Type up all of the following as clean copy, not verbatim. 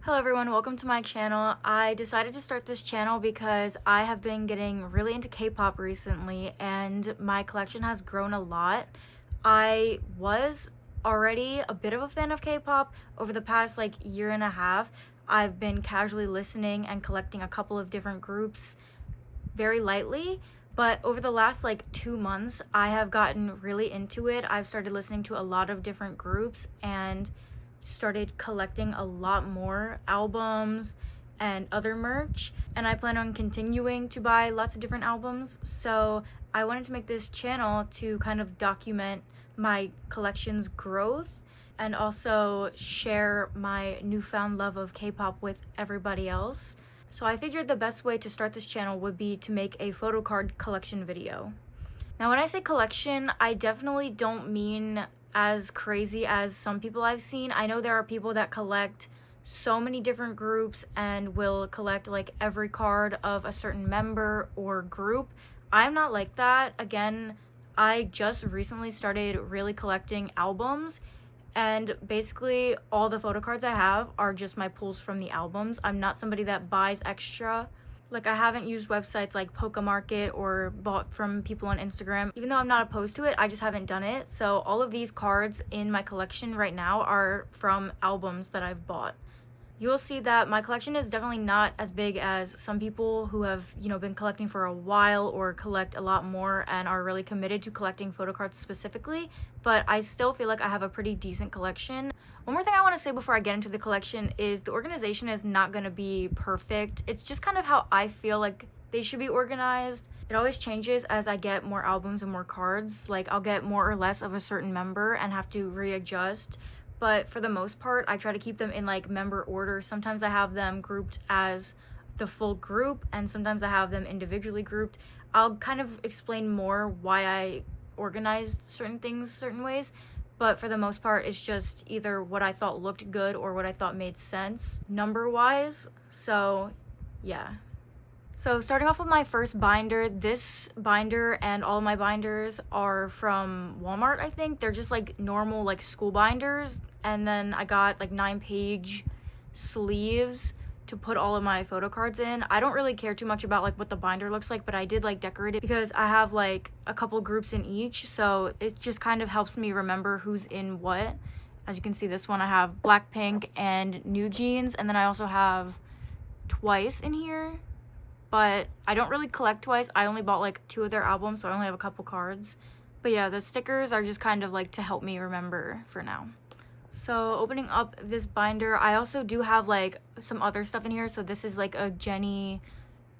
Hello everyone, welcome to my channel. I decided to start this channel because I have been getting really into K-pop recently and my collection has grown a lot. I was already a bit of a fan of K-pop. Over the past year and a half, I've been casually listening and collecting a couple of different groups very lightly. But over the last 2 months, I have gotten really into it. I've started listening to a lot of different groups and started collecting a lot more albums and other merch, and I plan on continuing to buy lots of different albums. So I wanted to make this channel to kind of document my collection's growth and also share my newfound love of K-pop with everybody else. So I figured the best way to start this channel would be to make a photocard collection video. Now when I say collection, I definitely don't mean as crazy as some people I've seen. I know there are people that collect so many different groups and will collect every card of a certain member or group. I'm not like that. Again, I just recently started really collecting albums, and basically all the photo cards I have are just my pulls from the albums. I'm not somebody that buys extra. I haven't used websites like Pokemarket or bought from people on Instagram. Even though I'm not opposed to it, I just haven't done it. So all of these cards in my collection right now are from albums that I've bought. You'll see that my collection is definitely not as big as some people who have, been collecting for a while or collect a lot more and are really committed to collecting photo cards specifically, but I still feel like I have a pretty decent collection. One more thing I want to say before I get into the collection is the organization is not going to be perfect. It's just kind of how I feel like they should be organized. It always changes as I get more albums and more cards. I'll get more or less of a certain member and have to readjust. But for the most part, I try to keep them in member order. Sometimes I have them grouped as the full group, and sometimes I have them individually grouped. I'll kind of explain more why I organized certain things certain ways, but for the most part, it's just either what I thought looked good or what I thought made sense number-wise. So, yeah. So starting off with my first binder, this binder and all my binders are from Walmart, I think. They're just normal school binders. And then I got 9-page sleeves to put all of my photo cards in. I don't really care too much about what the binder looks like, but I did decorate it because I have a couple groups in each. So it just kind of helps me remember who's in what. As you can see, this one I have Blackpink and Newjeans, and then I also have Twice in here. But I don't really collect Twice. I only bought 2 of their albums, so I only have a couple cards. But yeah, the stickers are just kind of to help me remember for now. So opening up this binder, I also do have some other stuff in here. So this is a Jennie,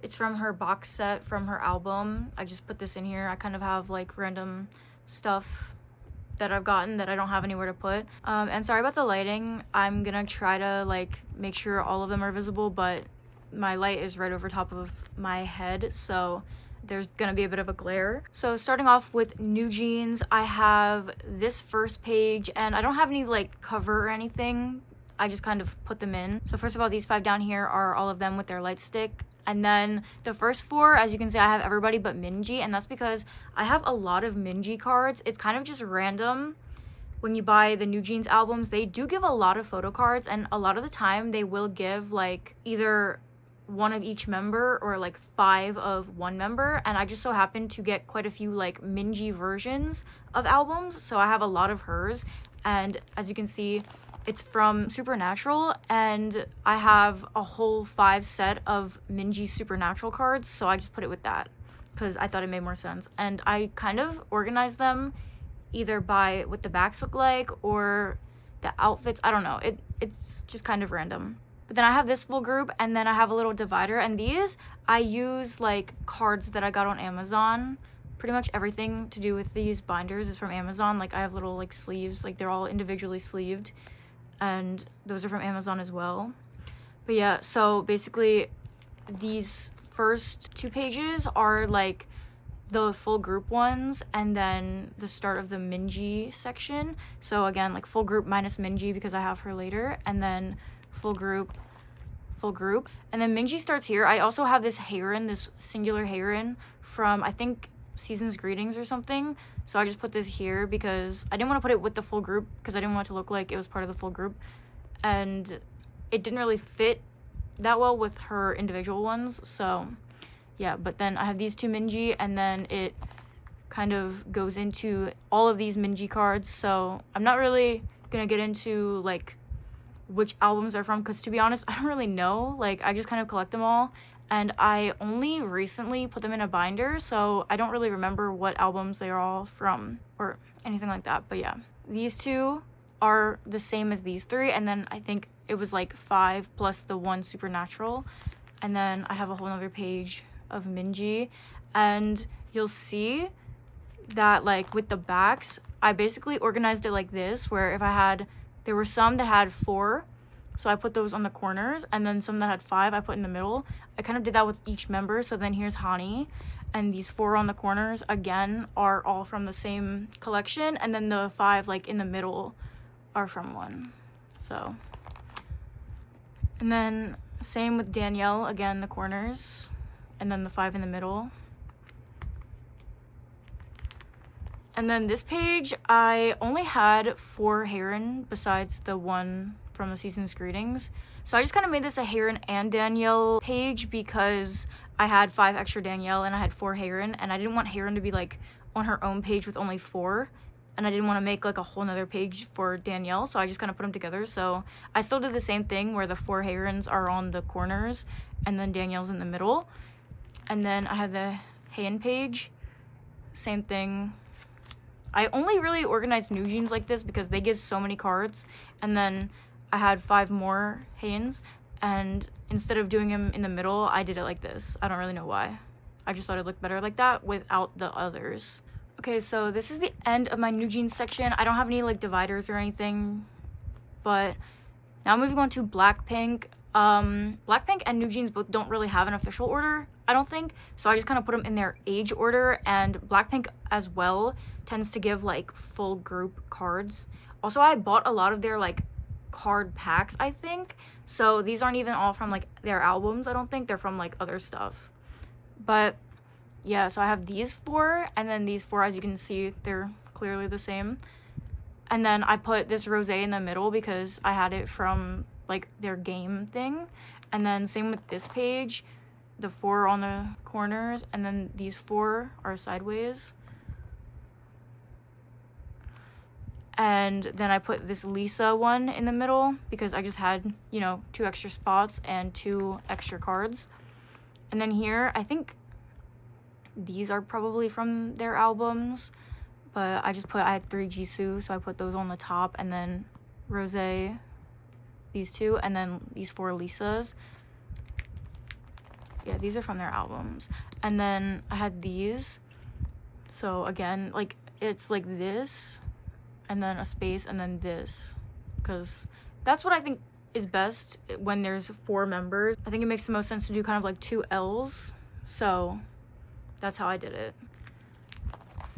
it's from her box set from her album. I just put this in here. I kind of have random stuff that I've gotten that I don't have anywhere to put. And sorry about the lighting. I'm gonna try to make sure all of them are visible, but my light is right over top of my head, so there's gonna be a bit of a glare. So starting off with Newjeans, I have this first page, and I don't have any cover or anything. I just kind of put them in. So first of all, these 5 down here are all of them with their light stick. And then the first 4, as you can see, I have everybody but Minji, and that's because I have a lot of Minji cards. It's kind of just random. When you buy the Newjeans albums, they do give a lot of photo cards, and a lot of the time they will give either 1 of each member or 5 of one member, and I just so happen to get quite a few Minji versions of albums, so I have a lot of hers. And as you can see, it's from Supernatural, and I have a whole 5 set of Minji Supernatural cards, so I just put it with that because I thought it made more sense. And I kind of organized them either by what the backs look like or the outfits. I don't know, it's just kind of random. But then I have this full group, and then I have a little divider, and these I use cards that I got on Amazon. Pretty much everything to do with these binders is from Amazon. I have little sleeves, they're all individually sleeved, and those are from Amazon as well. But yeah, so basically these first 2 pages are the full group ones, and then the start of the Minji section. So again, full group minus Minji because I have her later, and then full group, and then Minji starts here. I also have this Heirin, this singular Heirin from I think Season's Greetings or something, so I just put this here because I didn't want to put it with the full group because I didn't want it to look like it was part of the full group. And it didn't really fit that well with her individual ones. So yeah, but then I have these 2 Minji, and then it kind of goes into all of these Minji cards. So I'm not really gonna get into like which albums they're from, because to be honest, I don't really know. Like, I just kind of collect them all, and I only recently put them in a binder, so I don't really remember what albums they are all from or anything like that. But yeah, these 2 are the same as these 3, and then I think it was like 5 plus the 1 supernatural. And then I have a whole other page of Minji, and you'll see that like with the backs, I basically organized it like this, where if there were some that had 4, so I put those on the corners, and then some that had 5 I put in the middle. I kind of did that with each member. So then here's Hani, and these 4 on the corners again are all from the same collection, and then the 5 like in the middle are from one. So, and then same with Danielle, again the corners, and then the 5 in the middle. And then this page, I only had 4 Heron besides the 1 from the Season's Greetings. So I just kind of made this a Heron and Danielle page because I had 5 extra Danielle and I had 4 Heron, and I didn't want Heron to be like on her own page with only 4. And I didn't want to make like a whole nother page for Danielle, so I just kind of put them together. So I still did the same thing where the 4 Herons are on the corners and then Danielle's in the middle. And then I have the Heian page, same thing. I only really organized newjeans like this because they give so many cards, and then I had 5 more Heians, and instead of doing them in the middle, I did it like this. I don't really know why. I just thought it looked better like that without the others. Okay, so this is the end of my newjeans section. I don't have any like dividers or anything, but now moving on to Blackpink. Blackpink and newjeans both don't really have an official order, I don't think, so I just kind of put them in their age order. And Blackpink as well tends to give like full group cards. Also, I bought a lot of their like card packs, I think, so these aren't even all from like their albums. I don't think they're from like other stuff. But yeah, so I have these 4, and then these 4, as you can see, they're clearly the same. And then I put this rosé in the middle because I had it from like their game thing. And then same with this page, the 4 on the corners, and then these 4 are sideways. And then I put this Lisa one in the middle because I just had, you know, 2 extra spots and 2 extra cards. And then here, I think these are probably from their albums, but I had 3 Jisoo, so I put those on the top, and then Rosé, these 2, and then these 4 Lisas. Yeah, these are from their albums. And then I had these, so again, like it's like this, and then a space, and then this, because that's what I think is best when there's 4 members. I think it makes the most sense to do kind of like 2 L's, so that's how I did it.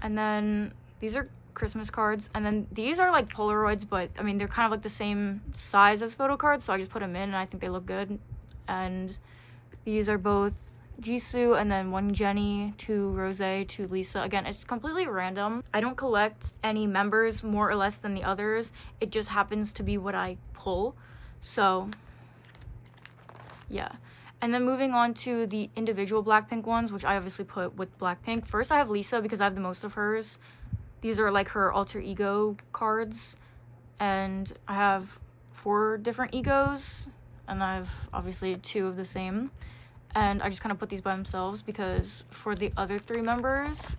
And then these are Christmas cards, and then these are like Polaroids, but I mean they're kind of like the same size as photo cards, so I just put them in and I think they look good. And these are both Jisoo, and then 1 Jennie, 2 Rosé, 2 Lisa. Again, it's completely random. I don't collect any members more or less than the others. It just happens to be what I pull. So yeah. And then moving on to the individual Blackpink ones, which I obviously put with Blackpink. First, I have Lisa because I have the most of hers. These are like her alter ego cards. And I have 4 different egos. And I have obviously 2 of the same. And I just kind of put these by themselves because for the other 3 members,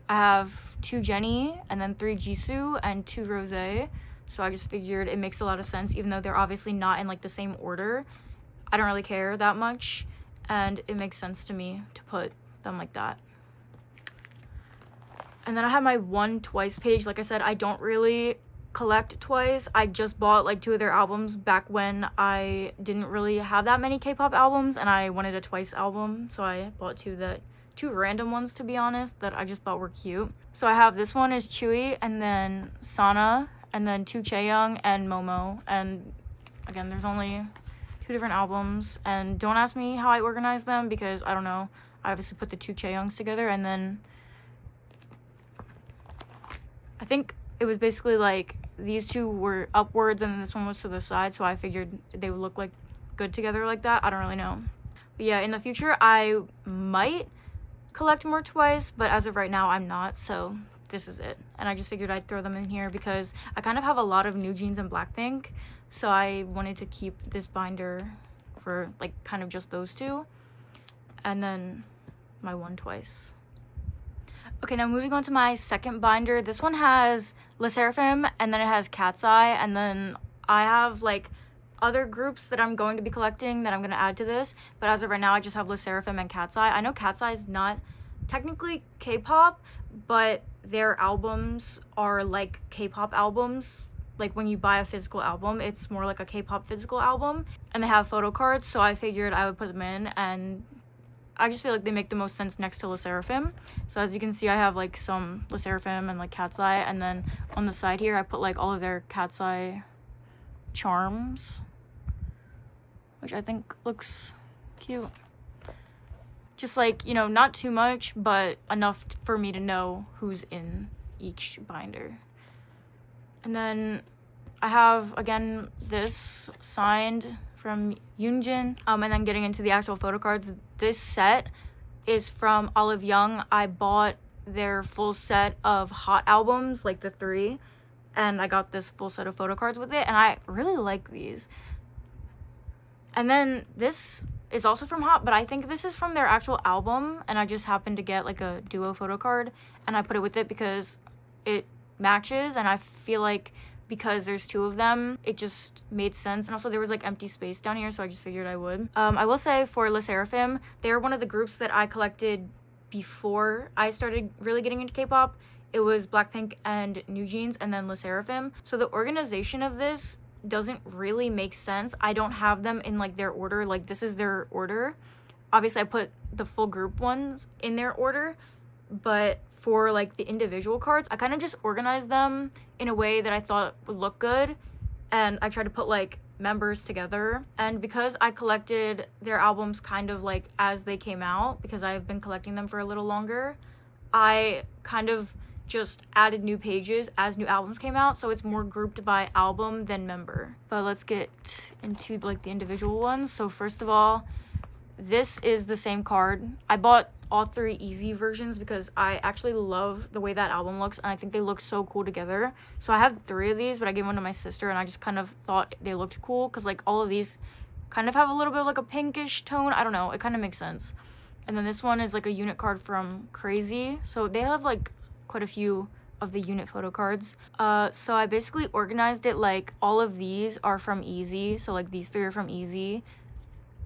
I have 2 Jennie, and then 3 Jisoo, and 2 Rosé. So I just figured it makes a lot of sense, even though they're obviously not in like the same order. I don't really care that much, and it makes sense to me to put them like that. And then I have my 1 Twice page. Like I said, I don't really collect Twice. I just bought like 2 of their albums back when I didn't really have that many K-pop albums, and I wanted a Twice album, so I bought 2 random ones, to be honest, that I just thought were cute. So I have this one is Chewy, and then Sana, and then 2 Chaeyoung and Momo. And again, there's only 2 different albums, and don't ask me how I organize them because I don't know. I obviously put the 2 Chaeyoungs together, and then I think it was basically like these two were upwards and this one was to the side, so I figured they would look like good together like that. I don't really know. But yeah, in the future I might collect more twice, but as of right now I'm not, so this is it. And I just figured I'd throw them in here because I kind of have a lot of newjeans and blackpink, so I wanted to keep this binder for like kind of just those two, and then my one twice. Okay, now moving on to my second binder. This one has sserafim, and then it has katseye, and then I have like other groups that I'm going to be collecting that I'm going to add to this, but as of right now I just have sserafim and katseye. I know katseye is not technically K-pop, but their albums are like K-pop albums. Like when you buy a physical album, it's more like a K-pop physical album, and they have photo cards, so I figured I would put them in, and I just feel like they make the most sense next to sserafim. So as you can see, I have like some sserafim and like katseye, and then on the side here I put like all of their katseye charms, which I think looks cute. Just like, you know, not too much, but enough for me to know who's in each binder. And then I have, again, this signed from Yoonjin. And then getting into the actual photo cards, this set is from Olive Young. I bought their full set of Hot albums, like the 3, and I got this full set of photo cards with it, and I really like these. And then this is also from Hot, but I think this is from their actual album, and I just happened to get like a duo photo card, and I put it with it because it matches, and I feel like because there's 2 of them, it just made sense. And also there was like empty space down here, so I just figured I would. I will say for sserafim, they're one of the groups that I collected before I started really getting into K-pop. It was Blackpink and newjeans, and then sserafim. So the organization of this doesn't really make sense. I don't have them in like their order. Like this is their order. Obviously I put the full group ones in their order, but for like the individual cards, I kind of just organized them in a way that I thought would look good, and I tried to put like members together. And because I collected their albums kind of like as they came out, because I've been collecting them for a little longer, I kind of just added new pages as new albums came out, so it's more grouped by album than member. But let's get into like the individual ones. So first of all, this is the same card. I bought all 3 easy versions because I actually love the way that album looks, and I think they look so cool together. So I have 3 of these, but I gave one to my sister, and I just kind of thought they looked cool because like all of these kind of have a little bit of like a pinkish tone. I don't know, it kind of makes sense. And then this one is like a unit card from Crazy, so they have like quite a few of the unit photo cards. So I basically organized it like all of these are from Easy, so like these 3 are from Easy,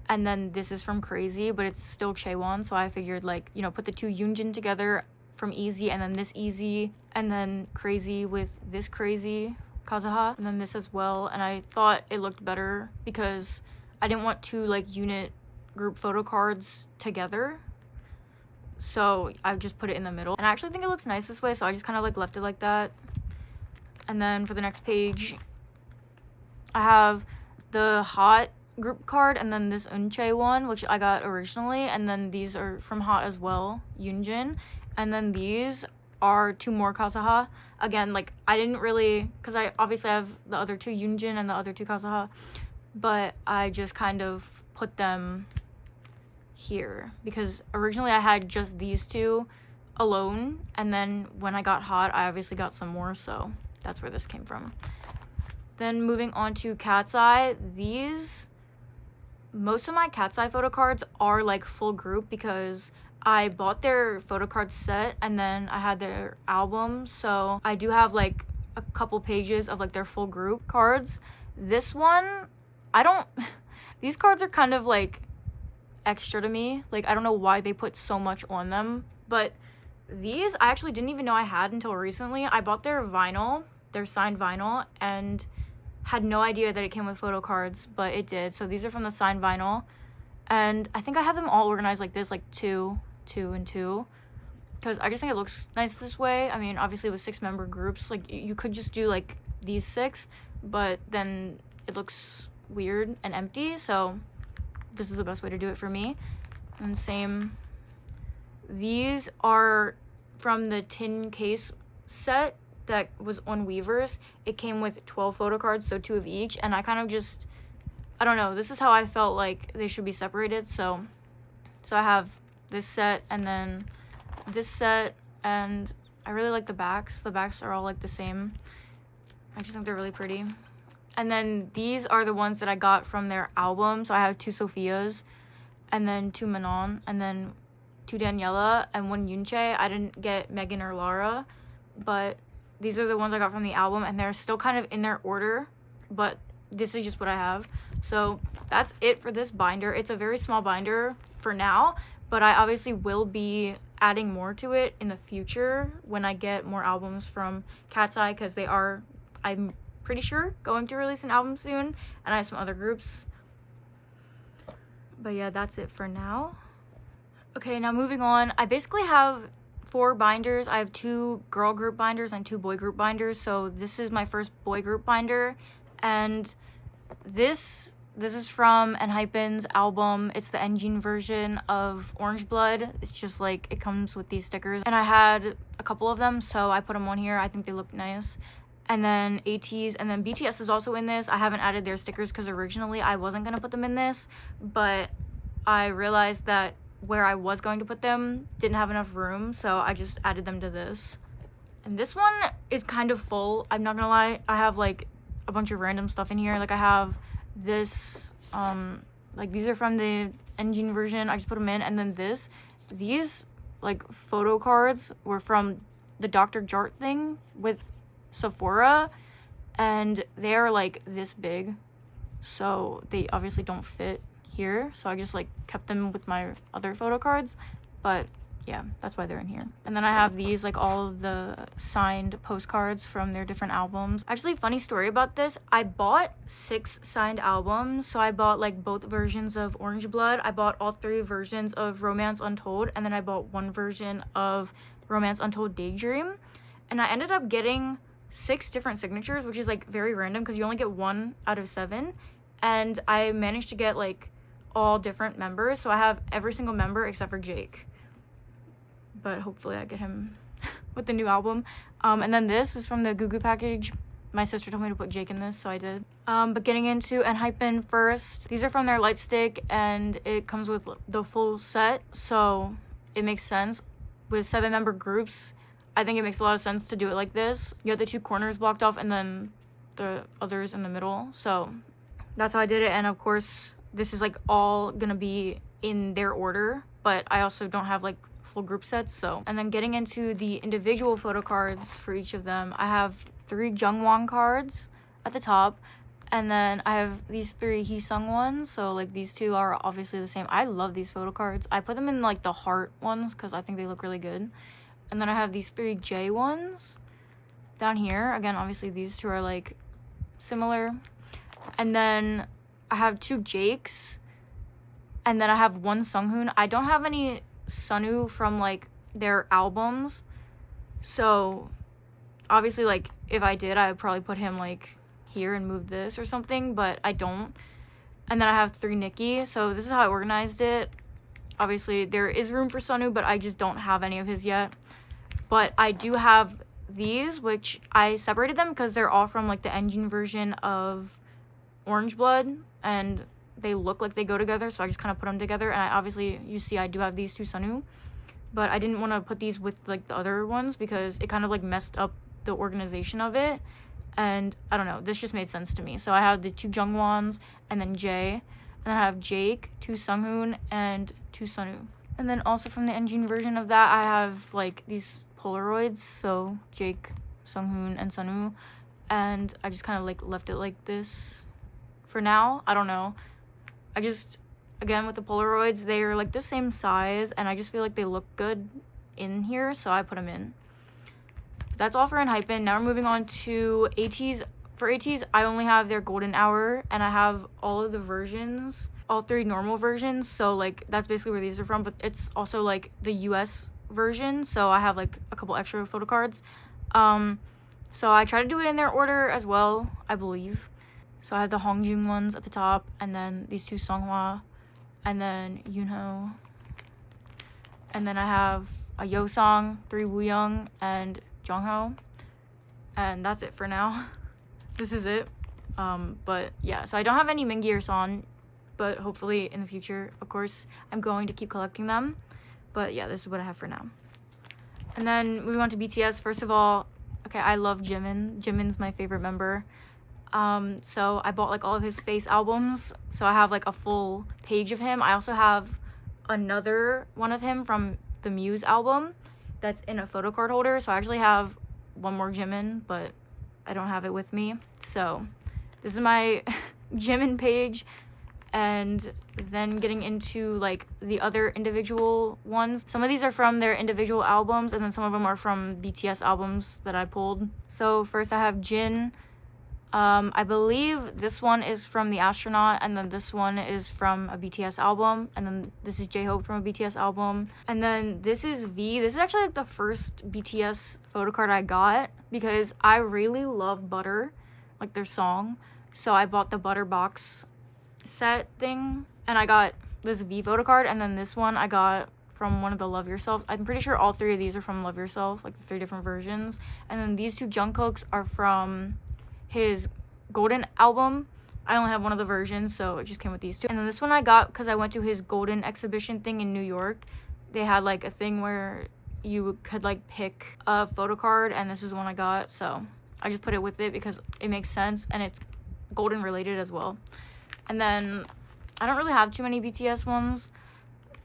and then this is from Crazy, but it's still Chaewon, so I figured like, you know, put the 2 Yoonjin together from Easy, and then this Easy, and then Crazy with this Crazy Kazuha, and then this as well. And I thought it looked better because I didn't want 2 like unit group photo cards together, so I just put it in the middle, and I actually think it looks nice this way, so I just kind of like left it like that. And then for the next page I have the Hot group card, and then this Unchae one, which I got originally, and then these are from Hot as well, Yoonjin, and then these are 2 more Kazuha. Again, like I didn't really, because I obviously have the other 2 Yoonjin and the other 2 Kazuha, but I just kind of put them here because originally I had just these 2 alone, and then when I got Hot I obviously got some more, so that's where this came from. Then moving on to katseye, most of my katseye photo cards are like full group because I bought their photo card set and then I had their album, so I do have like a couple pages of like their full group cards. This one, these cards are kind of like extra to me. Like I don't know why they put so much on them, but these I actually didn't even know I had until recently. I bought their vinyl, their signed vinyl, and had no idea that it came with photo cards, but it did. So these are from the signed vinyl, and I think I have them all organized like this, like 2, 2, and 2, because I just think it looks nice this way. I mean, obviously with 6 member groups, like you could just do like these 6, but then it looks weird and empty, so this is the best way to do it for me. And same, these are from the tin case set that was on Weavers, it came with 12 photo cards, so 2 of each, and I kind of just, I don't know, this is how I felt like they should be separated. So I have this set and then this set, and I really like the backs. The backs are all like the same. I just think they're really pretty. And then these are the ones that I got from their album. So I have 2 Sophias, and then 2 Manon, and then 2 Daniela, and 1 Yunche. I didn't get Megan or Lara, but these are the ones I got from the album, and they're still kind of in their order, but this is just what I have. So that's it for this binder. It's a very small binder for now, but I obviously will be adding more to it in the future when I get more albums from Katseye, because they are, I'm pretty sure, going to release an album soon, and I have some other groups. But yeah, that's it for now. Okay, now moving on. I basically have 4 binders. I have 2 girl group binders and 2 boy group binders. So this is my first boy group binder, and this is from enhypen's album. It's the engine version of Orange Blood. It's just like, it comes with these stickers, and I had a couple of them, so I put them on here. I think they look nice. And then ateez, and then BTS is also in this. I haven't added their stickers because originally I wasn't gonna put them in this, but I realized that where I was going to put them didn't have enough room, so I just added them to this. And this one is kind of full, I'm not gonna lie. I have like a bunch of random stuff in here. Like I have this, like these are from the engine version, I just put them in. And then these like photo cards were from the Dr. Jart thing with Sephora, and they're like this big, so they obviously don't fit here, so I just like kept them with my other photo cards. But yeah, that's why they're in here. And then I have these, like all of the signed postcards from their different albums. Actually, funny story about this, I bought 6 signed albums. So I bought like both versions of Orange Blood, I bought all 3 versions of Romance Untold, and then I bought 1 version of Romance Untold Daydream, and I ended up getting 6 different signatures, which is like very random because you only get 1 out of 7, and I managed to get like all different members. So I have every single member except for Jake, but hopefully I get him with the new album. And then this is from the Goo Goo package. My sister told me to put Jake in this, so I did. But getting into enhypen first, these are from their light stick, and it comes with the full set, so it makes sense. With 7-member groups, I think it makes a lot of sense to do it like this. You have the 2 corners blocked off and then the others in the middle, so that's how I did it. And of course, this is like all gonna be in their order, but I also don't have like full group sets. So, and then getting into the individual photo cards for each of them, I have 3 Jungwon cards at the top, and then I have these 3 Heesung ones. So like these 2 are obviously the same. I love these photo cards. I put them in like the heart ones because I think they look really good. And then I have these 3 J ones down here. Again, obviously these 2 are like similar. And then I have 2 Jakes, and then I have 1 Sunghoon. I don't have any Sunwoo from like their albums, so obviously like if I did, I would probably put him like here and move this or something, but I don't. And then I have 3 Nicki, so this is how I organized it. Obviously there is room for Sunwoo, but I just don't have any of his yet. But I do have these, which I separated them because they're all from like the engine version of Orange Blood, and they look like they go together, so I just kind of put them together. And I obviously, you see I do have these 2 Sunwoo, but I didn't want to put these with like the other ones because it kind of like messed up the organization of it, and I don't know, this just made sense to me. So I have the 2 Jungwons and then Jay, and then I have Jake, 2 Sunghoon, and 2 Sunwoo. And then also from the engine version of that, I have like these Polaroids, so Jake, Sunghoon, and Sunwoo, and I just kind of like left it like this for now. I don't know, I just, again, with the Polaroids, they are like the same size, and I just feel like they look good in here, so I put them in. That's all for enhypen. Now we're moving on to ateez. For ateez, I only have their golden hour, and I have all of the versions, all 3 normal versions, so like that's basically where these are from. But it's also like the US version, so I have like a couple extra photo cards. So I try to do it in their order as well, I believe. So I have the Hongjun ones at the top, and then these 2 Songhwa, and then Yoonho, and then I have a Yeosang, 3 Wooyoung, and Jongho. And that's it for now. This is it. But yeah, so I don't have any Mingi or Son, but hopefully in the future, of course, I'm going to keep collecting them. But yeah, this is what I have for now. And then moving on to BTS. First of all, okay, I love Jimin. Jimin's my favorite member. So I bought like all of his face albums. So I have like a full page of him. I also have another one of him from the Muse album that's in a photocard holder. So I actually have one more Jimin, but I don't have it with me. So this is my Jimin page. And then getting into like the other individual ones. Some of these are from their individual albums, and then some of them are from BTS albums that I pulled. So first I have Jin. I believe this one is from The Astronaut, and then this one is from a BTS album, and then this is J-Hope from a BTS album. And then this is V. This is actually like the first BTS photocard I got because I really love Butter, like their song. So I bought the Butter box set thing, and I got this V photocard, and then this one I got from one of the Love Yourself. I'm pretty sure all three of these are from Love Yourself, like the 3 different versions. And then these 2 Jungkook's are from his Golden album. I only have one of the versions, so it just came with these 2. And then this one I got because I went to his Golden exhibition thing in New York. They had like a thing where you could like pick a photocard, and this is one I got, so I just put it with it because it makes sense and it's Golden related as well. And then I don't really have too many BTS ones,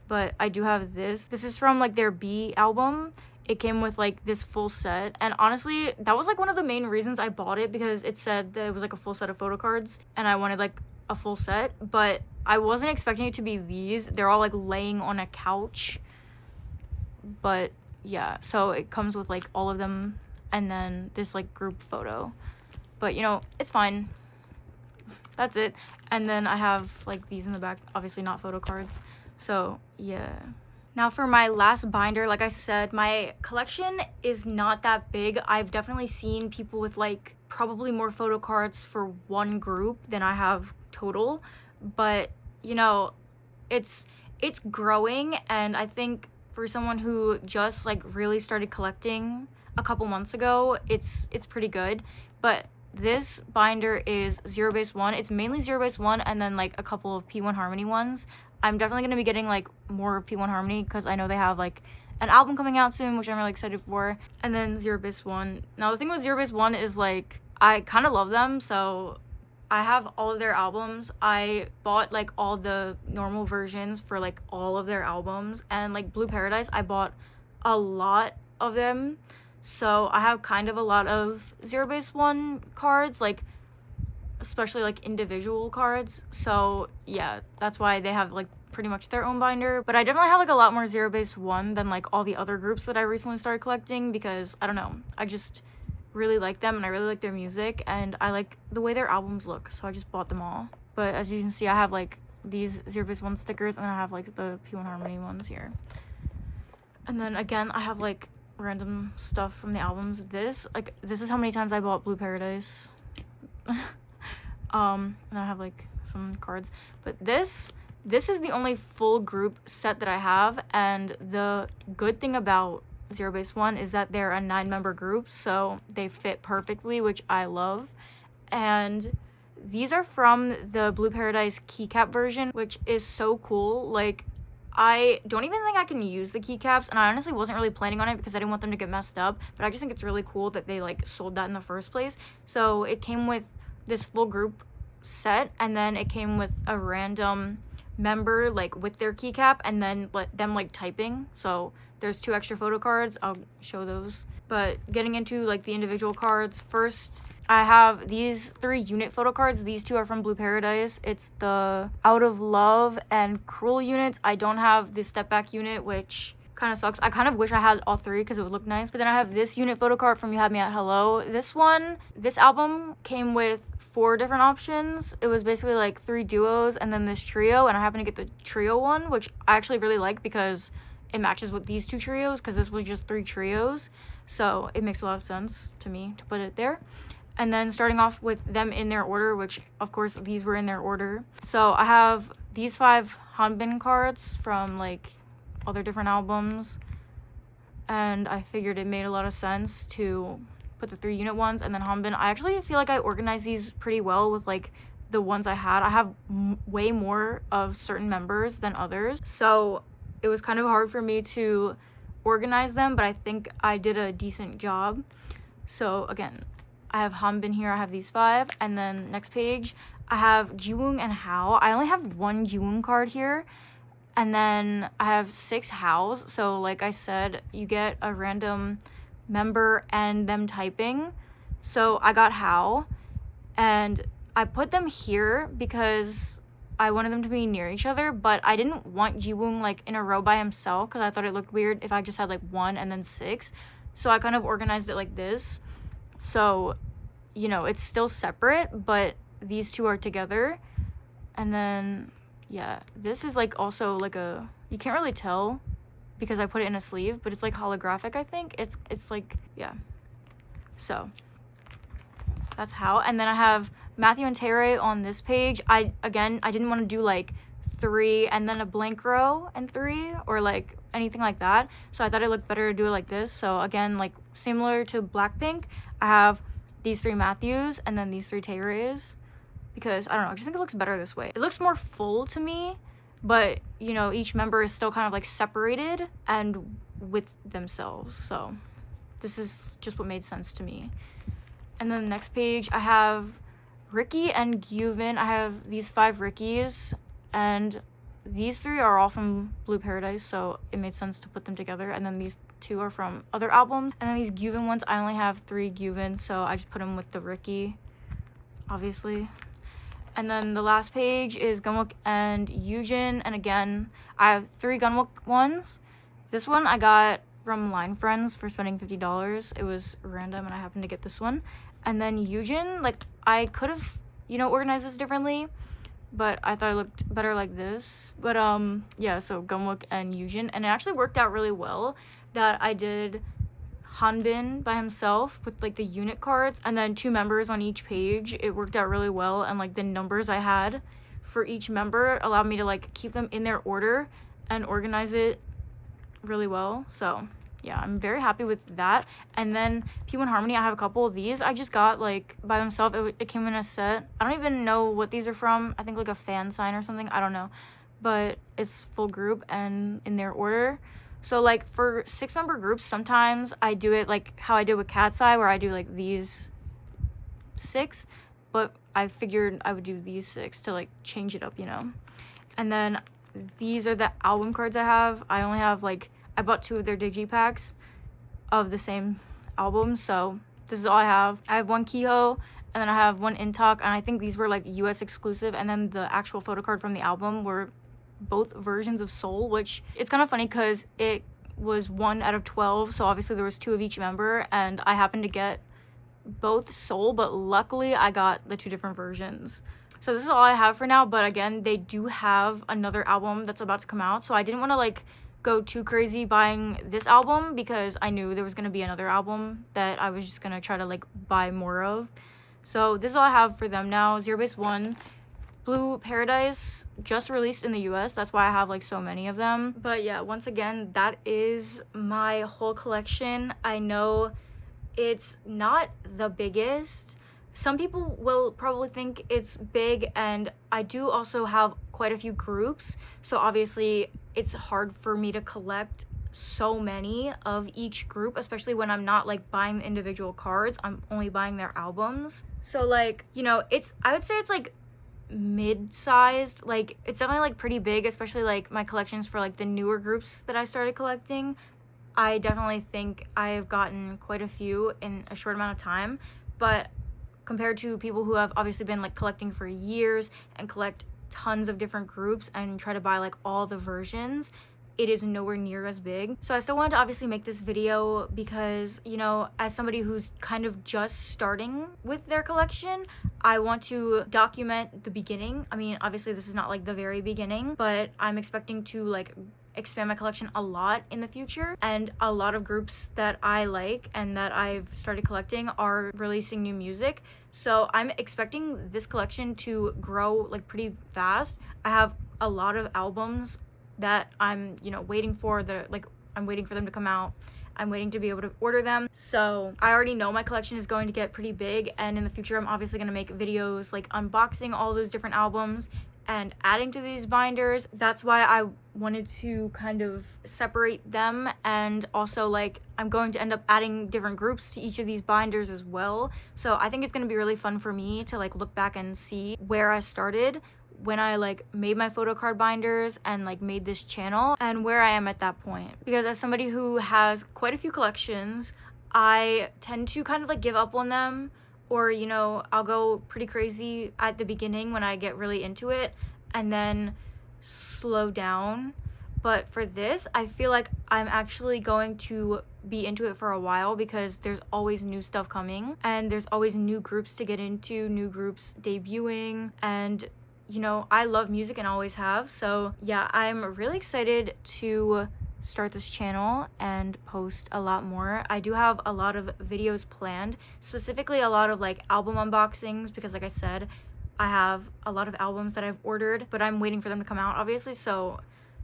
but I do have this. This is from like their B album. It came with like this full set, and honestly that was like one of the main reasons I bought it, because it said that it was like a full set of photocards and I wanted like a full set, but I wasn't expecting it to be these. They're all like laying on a couch, but yeah, so it comes with like all of them and then this like group photo, but you know, it's fine. That's it. And then I have like these in the back, obviously not photo cards. So yeah. Now for my last binder, like I said, my collection is not that big. I've definitely seen people with like probably more photo cards for one group than I have total. But you know, it's growing, and I think for someone who just like really started collecting a couple months ago, it's pretty good. But this binder is zerobaseone. It's mainly zerobaseone and then like a couple of P1 Harmony ones. I'm definitely going to be getting like more P1 Harmony because I know they have like an album coming out soon, which I'm really excited for. And then zerobaseone. Now the thing with zerobaseone is like I kind of love them, so I have all of their albums. I bought like all the normal versions for like all of their albums, and like Blue Paradise, I bought a lot of them. So I have kind of a lot of zerobaseone cards, like especially like individual cards. So yeah, that's why they have like pretty much their own binder. But I definitely have like a lot more zerobaseone than like all the other groups that I recently started collecting, because I don't know, I just really like them and I really like their music and I like the way their albums look, so I just bought them all. But as you can see, I have like these zerobaseone stickers, and I have like the P1 Harmony ones here. And then again, I have like random stuff from the albums. This is how many times I bought Blue Paradise. And I have like some cards, but this is the only full group set that I have, and the good thing about zerobaseone is that they're a 9-member group, so they fit perfectly, which I love. And these are from the Blue Paradise keycap version, which is so cool. Like, I don't even think I can use the keycaps, and I honestly wasn't really planning on it because I didn't want them to get messed up, but I just think it's really cool that they like sold that in the first place. So it came with this full group set, and then it came with a random member like with their keycap, and then them like typing. So there's 2 extra photo cards. I'll show those. But getting into like the individual cards, first I have these 3 unit photo cards. These 2 are from Blue Paradise. It's the Out of Love and Cruel units. I don't have the Step Back unit, which kind of sucks. I kind of wish I had all 3 because it would look nice. But then I have this unit photo card from You Had Me at Hello. This album came with 4 different options. It was basically like 3 duos and then this trio, and I happened to get the trio one, which I actually really like because it matches with these 2 trios, because this was just 3 trios, so it makes a lot of sense to me to put it there. And then starting off with them in their order, which of course these were in their order. So I have these 5 Hanbin cards from like all their different albums, and I figured it made a lot of sense to put the 3 unit ones, and then hanbin. I actually feel like I organized these pretty well with like the ones I had. I have way more of certain members than others, so it was kind of hard for me to organize them, but I think I did a decent job. So again, I have hanbin here. I have these 5, and then next page I have Jiwoong and Hao. I only have 1 Jiwoong card here, and then I have 6 Haos. So like I said, you get a random member and them typing. So I got Hao, and I put them here because I wanted them to be near each other, but I didn't want Jiwoong like in a row by himself because I thought it looked weird if I just had like 1 and then 6. So I kind of organized it like this. So, you know, it's still separate, but these 2 are together. And then, yeah, this is like also like a, you can't really tell because I put it in a sleeve, but it's like holographic, I think. It's like, yeah. So that's how. And then I have Matthew and Tere on this page. I didn't want to do like 3 and then a blank row and 3 or like anything like that, so I thought it looked better to do it like this. So again, like similar to Blackpink, I have these 3 Matthews and then these 3 Teres because I don't know, I just think it looks better this way. It looks more full to me, but you know, each member is still kind of like separated and with themselves, so this is just what made sense to me. And then the next page I have Ricky and Gyuvin. I have these 5 Rickies, and these 3 are all from Blue Paradise, so it made sense to put them together. And then these 2 are from other albums. And then these Gyuvin ones, I only have 3 Gyuvin, so I just put them with the Ricky, obviously. And then the last page is Gunwook and Yujin, and again, I have 3 Gunwook ones. This one I got from Line Friends for spending $50. It was random, and I happened to get this one. And then Yujin, like, I could have, you know, organized this differently, but I thought it looked better like this. But yeah, so Gunwook and Yujin, and it actually worked out really well that I did hanbin by himself with like the unit cards and then 2 members on each page. It worked out really well, and like the numbers I had for each member allowed me to like keep them in their order and organize it really well. So yeah, I'm very happy with that. And then P1 Harmony, I have a couple of these. I just got like by themselves. It came in a set. I don't even know what these are from. I think like a fan sign or something. I don't know, but it's full group and in their order. So like for 6-member groups, sometimes I do it like how I did with Katseye, where I do like these 6, but I figured I would do these 6 to like change it up, you know. And then these are the album cards I have. I only have like, I bought 2 of their digipacks of the same album, so this is all I have. I have 1 Kiho, and then I have 1 Intalk, and I think these were like US exclusive, and then the actual photo card from the album were both versions of Soul, which it's kind of funny because it was 1 out of 12, so obviously there was 2 of each member, and I happened to get both Soul, but luckily I got the 2 different versions. So this is all I have for now, but again, they do have another album that's about to come out, so I didn't want to like go too crazy buying this album because I knew there was going to be another album that I was just going to try to like buy more of. So this is all I have for them now. Zerobaseone, Blue Paradise just released in the US, that's why I have like so many of them. But yeah, once again, that is my whole collection. I know it's not the biggest. Some people will probably think it's big, and I do also have quite a few groups, so obviously it's hard for me to collect so many of each group, especially when I'm not like buying the individual cards. I'm only buying their albums. So like, you know, I would say it's like mid-sized. Like it's definitely like pretty big, especially like my collections for like the newer groups that I started collecting. I definitely think I've gotten quite a few in a short amount of time, but compared to people who have obviously been like collecting for years and collect tons of different groups and try to buy like all the versions, it is nowhere near as big. So I still wanted to obviously make this video because, you know, as somebody who's kind of just starting with their collection, I want to document the beginning. I mean, obviously this is not like the very beginning, but I'm expecting to like expand my collection a lot in the future, and a lot of groups that I like and that I've started collecting are releasing new music, so I'm expecting this collection to grow like pretty fast. I have a lot of albums that I'm, you know, waiting for, I'm waiting for them to come out, I'm waiting to be able to order them. So I already know my collection is going to get pretty big, and in the future I'm obviously going to make videos like unboxing all those different albums and adding to these binders. That's why I wanted to kind of separate them, and also like I'm going to end up adding different groups to each of these binders as well. So I think it's going to be really fun for me to like look back and see where I started when I like made my photocard binders and like made this channel, and where I am at that point. Because as somebody who has quite a few collections, I tend to kind of like give up on them, or you know, I'll go pretty crazy at the beginning when I get really into it and then slow down. But for this, I feel like I'm actually going to be into it for a while, because there's always new stuff coming and there's always new groups to get into, new groups debuting, and you know, I love music and always have. So yeah, I'm really excited to start this channel and post a lot more. I do have a lot of videos planned, specifically a lot of like album unboxings, because like I said, I have a lot of albums that I've ordered, but I'm waiting for them to come out obviously. So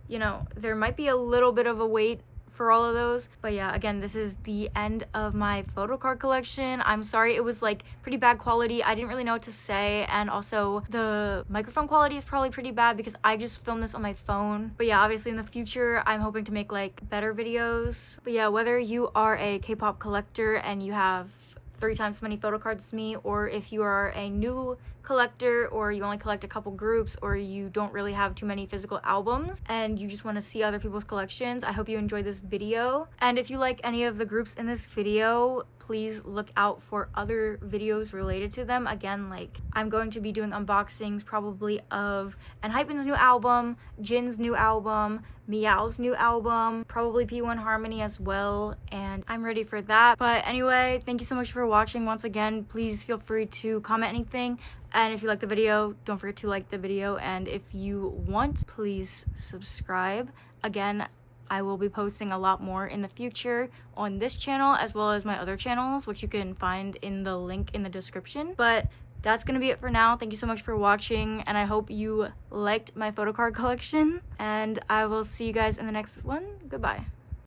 you know, there might be a little bit of a wait for all of those. But yeah, again, this is the end of my photocard collection. I'm sorry, it was like pretty bad quality. I didn't really know what to say, and also the microphone quality is probably pretty bad because I just filmed this on my phone. But yeah, obviously in the future I'm hoping to make like better videos. But yeah, whether you are a K-pop collector and you have 3 times as many photocards as me, or if you are a new collector, or you only collect a couple groups, or you don't really have too many physical albums and you just want to see other people's collections, I hope you enjoyed this video. And if you like any of the groups in this video, please look out for other videos related to them. Again, like I'm going to be doing unboxings probably of enhypen's new album, Jin's new album, Meow's new album, probably P1 Harmony as well, and I'm ready for that. But anyway, thank you so much for watching. Once again, please feel free to comment anything, and if you like the video, don't forget to like the video, and if you want, please subscribe. Again, I will be posting a lot more in the future on this channel as well as my other channels, which you can find in the link in the description. But that's gonna be it for now. Thank you so much for watching, and I hope you liked my photocard collection, and I will see you guys in the next one. Goodbye.